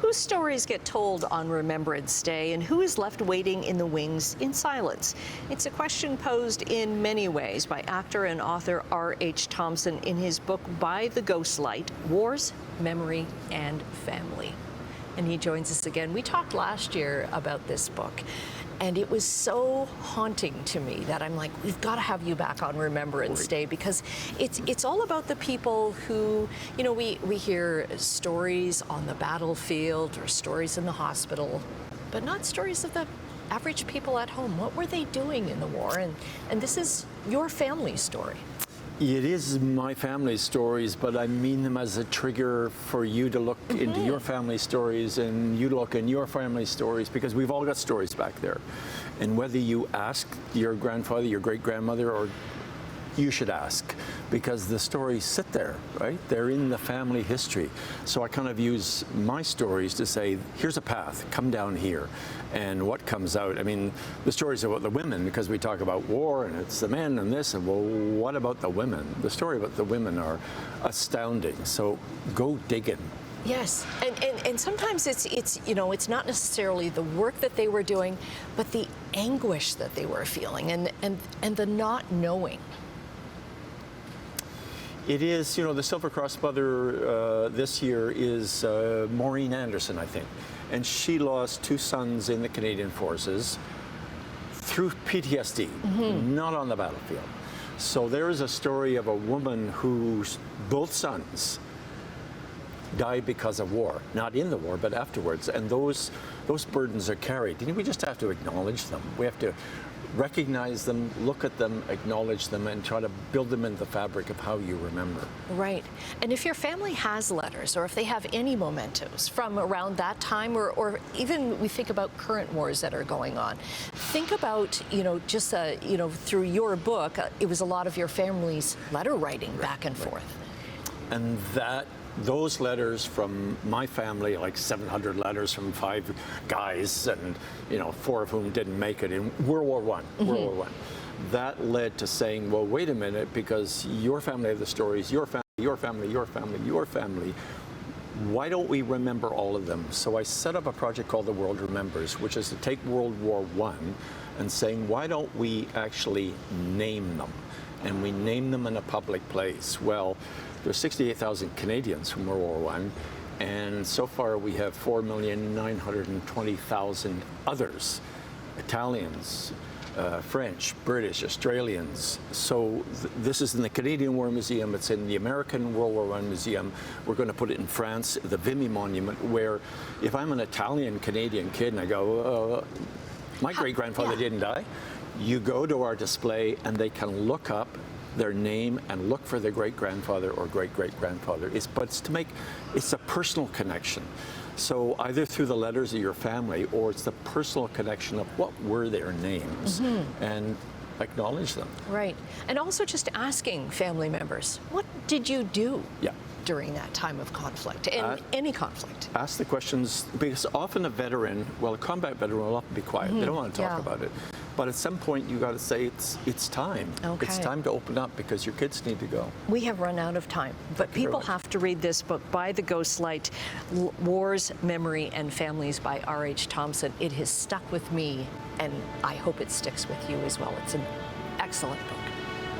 Whose stories get told on Remembrance Day, and who is left waiting in the wings in silence? It's a question posed in many ways by actor and author R.H. Thomson in his book By the Ghostlight: Wars, Memory, and Family. And he joins us again. We talked last year about this book, and it was so haunting to me that I'm like, we've got to have you back on Remembrance Day, because it's all about the people who, you know, we hear stories on the battlefield or stories in the hospital, but not stories of the average people at home. What were they doing in the war? And this is your family's story. It is my family's stories, but I mean them as a trigger for you to look into your family stories, and you look in your family stories, because we've all got stories back there. And whether you ask your grandfather, your great-grandmother, or you should ask, because the stories sit there, right? They're in the family history. So I kind of use my stories to say, here's a path, come down here. And what comes out, I mean, the stories about the women, because we talk about war and it's the men and this, and well, what about the women? The story about the women are astounding. So go digging. Yes, and sometimes it's you know, it's not necessarily the work that they were doing, but the anguish that they were feeling, and the not knowing. It is, you know, the Silver Cross mother this year is Maureen Anderson, I think. And she lost 2 sons in the Canadian Forces through PTSD, not on the battlefield. So there is a story of a woman whose both sons died because of war, not in the war, but afterwards. And those burdens are carried. And we just have to acknowledge them. We have to recognize them, look at them, acknowledge them, and try to build them in the fabric of how you remember. Right. And if your family has letters, or if they have any mementos from around that time, or even we think about current wars that are going on, think about, you know, just, you know, through your book, it was a lot of your family's letter writing back and forth. And those letters from my family, like 700 letters from 5 guys, and, you know, 4 of whom didn't make it in World War I. World War I. That led to saying, well, wait a minute, because your family have the stories, your family, your family, your family, your family. Why don't we remember all of them? So I set up a project called The World Remembers, which is to take World War I and saying, why don't we actually name them? And we name them in a public place. Well, there's 68,000 Canadians from World War I, and so far we have 4,920,000 others, Italians, French, British, Australians. So this is in the Canadian War Museum, it's in the American World War I Museum. We're going to put it in France, the Vimy Monument, where if I'm an Italian-Canadian kid and I go, my great-grandfather didn't die, you go to our display and they can look up their name and look for their great-grandfather or great-great-grandfather. It's a personal connection. So either through the letters of your family, or it's the personal connection of what were their names, and acknowledge them. Right. And also just asking family members, what did you do during that time of conflict, and any conflict? Ask the questions, because often a veteran, well, a combat veteran will often be quiet. They don't want to talk about it. But at some point, you got to say it's time. Okay. It's time to open up, because your kids need to go. We have run out of time, but people have to read this book, By the Ghostlight: Wars, Memory, and Families by R.H. Thomson. It has stuck with me, and I hope it sticks with you as well. It's an excellent book.